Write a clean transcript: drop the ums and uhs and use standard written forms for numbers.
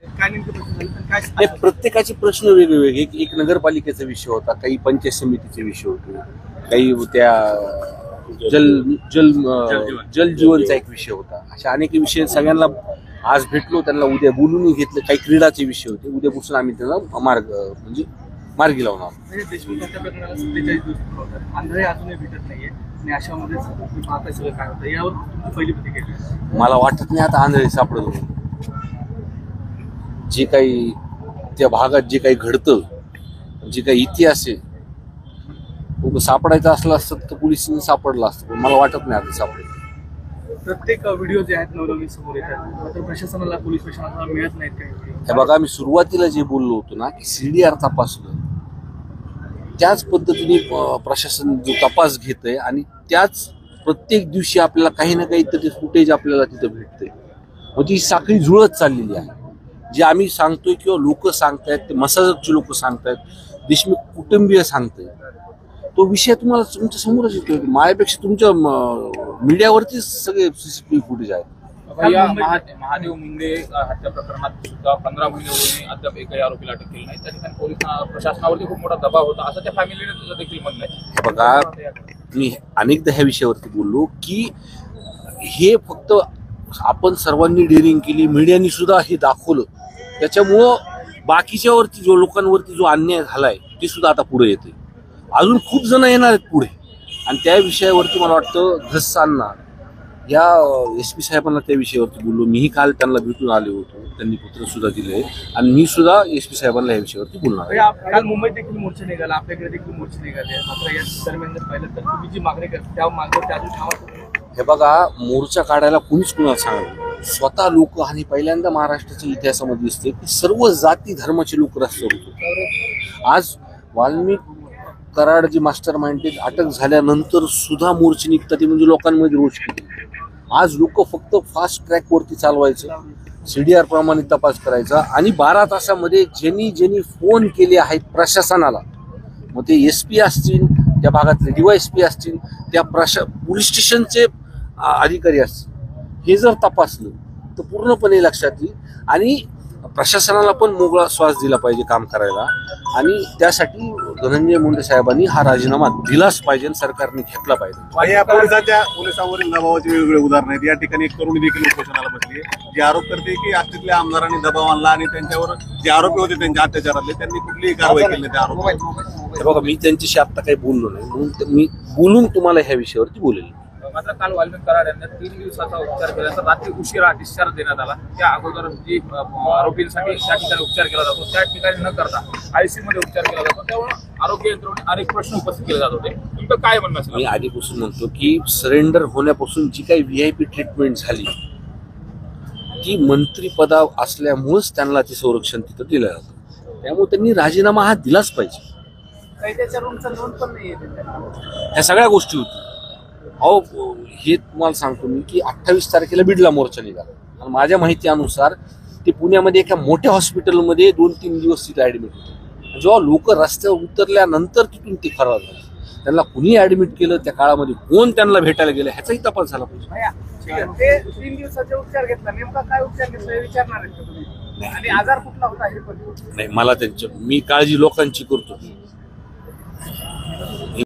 काय नेमकं प्रश्न झाले आणि काय ते प्रत्येकाचे प्रश्न वेगवेगळे. एक नगरपालिकेचा विषय होता, काही पंचायत समितीचे विषय होते, काही त्या जल जीवनचा एक विषय होता. अशा अनेक विषय सगळ्यांना आज भेटलो, त्यांना उद्या बोलून घेतलं. काही क्रीडाचे विषय होते, उद्यापासून आम्ही त्यांना मार्गी लावणार. म्हणजे देशमुख हत्या प्रकरणाला 47 दिवस होतात, आंधळे अजूनही भेटत नाहीये आणि अशामध्ये तुम्ही पाहताय सगळं काय होतं, यावर तुमची पहिली प्रतिक्रिया? मला वाटत नाही आता आंधळे सापडत म्हणून. जे काही त्या भागात जे काही घडतं, जे काही इतिहास आहे, सापडायचं असलं असतं तर पोलिसांनी सापडलं असतं, पण मला वाटत नाही आता सापडेल. प्रत्येक व्हिडिओ जे आहेत नवनवीन समोर येतात, मात्र प्रशासनाला पोलीस प्रशासनाला मिळत नाहीत काही. हे बघा, मी सुरुवातीला जे बोललो होतो ना की CDR तपासलं, त्याच पद्धतीने प्रशासन जो तपास घेतंय आणि त्याच प्रत्येक दिवशी आपल्याला काही ना काही तरी फुटेज आपल्याला तिथं भेटतंय. म्हणजे ही साखळी जुळत चाललेली आहे. जे आम्ही सांगतोय किंवा लोक सांगतायत, ते मसाजकचे लोक सांगतायत, देशमुख कुटुंबीय सांगतायत, तो विषय तुम्हाला तुमच्या समोरच येतोय. माझ्यापेक्षा तुमच्या मीडियावरतीच सगळे CCTV फुटेज आहेत. महादेव मुंडे हत्या प्रकरणात सुद्धा 15 महिने होऊन अद्याप एकही आरोपीला अटक केली नाही. त्या ठिकाणी पोलीस प्रशासनावरती खूप मोठा दबाव होता, असं त्या फॅमिलीने देखील म्हणलंय. बघा, मी अनेकदा ह्या विषयावरती बोललो की हे फक्त आपण सर्वांनी डेअरिंग केली, मीडियानी सुद्धा हे दाखवलं, त्याच्यामुळं बाकीच्यावरती जो लोकांवरती जो अन्याय झालाय ते सुद्धा आता पुढे येते. अजून खूप जण येणार आहेत पुढे, आणि त्या विषयावरती मला वाटतं धस आणणार. या SP साहेबांना त्या विषयावरती बोललो. मीही काल त्यांना भेटून आले होतो, त्यांनी पत्र सुद्धा दिले आणि मी सुद्धा SP साहेबांना या विषयावरती बोलणार. काल मुंबईत देखील मोर्चा निघाला, आपल्याकडे देखील मोर्चे निघाले, मात्र या दरम्यान जर पाहिलं तर तुम्ही जी मागणी करता त्या मागणीवर अजून ठाम. हे बघा, मोर्चा काढायला कुणीच कुणाला सांगलं, स्वतः लोक. आणि पहिल्यांदा महाराष्ट्राच्या इतिहासामध्ये दिसते की सर्व जाती धर्माचे लोक रस्त्यावर होते. आज वाल्मिक कराड जे मास्टर माइंड अटक झाल्यानंतर सुद्धा मोर्चे निघतात, ते म्हणजे लोकांमध्ये रोज केली. आज लोक फक्त फास्ट ट्रॅकवरती चालवायचं, CDR प्रमाणे तपास करायचा, आणि 12 तासामध्ये ज्यांनी फोन केले आहेत प्रशासनाला, मग ते SP असतील, त्या भागातले DYSP असतील, त्या पोलीस स्टेशनचे अधिकारी असतील, हे जर तपासलं तर पूर्णपणे लक्षात येईल. आणि प्रशासनाला पण मोकळा श्वास दिला पाहिजे काम करायला. आणि त्यासाठी धनंजय मुंडे साहेबांनी हा राजीनामा दिलाच पाहिजे, सरकारने घेतला पाहिजे. या पोलिसांवरील दबावाची वेगवेगळे उदाहरण आहेत. या ठिकाणी एक तरुणी देखील उपोषणाला बसली, जे आरोप करते की आष्टीतल्या आमदारांनी दबाव आणला आणि त्यांच्यावर जे आरोपी होते त्यांच्या अत्याचारातले त्यांनी कुठलीही कारवाई केली नाही त्या आरोपावर. बघा, मी त्यांच्याशी आता काही बोललो नाही, म्हणून मी बोलून तुम्हाला ह्या विषयावरती बोलेल. मात्र काल वाल्मिक कराड यांना 3 दिवसाचा उपचार केल्यानंतर रात्री उशिरा डिस्चार्ज देण्यात आला. त्या अगोदर जी आरोपींसाठी त्या ठिकाणी उपचार केला जातो त्या ठिकाणी न करता ICU मध्ये उपचार केला जातो. त्यामुळे आरोग्य यंत्रणेने अनेक प्रश्न उपस्थित केले जात होते. तुमचं काय म्हणणं असेल? मी आधीपासून म्हणतो की सरेंडर होण्यापासून जी काही VIP ट्रीटमेंट झाली, ती मंत्रीपदा असल्यामुळेच त्यांना ते संरक्षण तिथं दिलं जातं. त्यामुळे त्यांनी राजीनामा हा दिलाच पाहिजे. ह्या सगळ्या गोष्टी होत्या. अहो, हे तुम्हाला सांगतो मी की 28 तारखेला बीडला मोर्चा निघाला, आणि माझ्या माहितीनुसार ते पुण्यामध्ये एका मोठ्या हॉस्पिटलमध्ये 2-3 दिवस तिथे ऍडमिट होते. जेव्हा लोक रस्त्यावर उतरल्यानंतर तिथून ते फरार झाले. त्यांना कुणी ऍडमिट केलं, त्या काळामध्ये कोण त्यांना भेटायला गेलं, ह्याचाही तपास झाला पाहिजे. ते 3 दिवसाचे उपचार घेतला, नेमका काय उपचार घेतला विचारणार आहेत का तुम्ही? आणि आजार कुठला होता हे पण नाही, मला मी काळजी लोकांची करतो.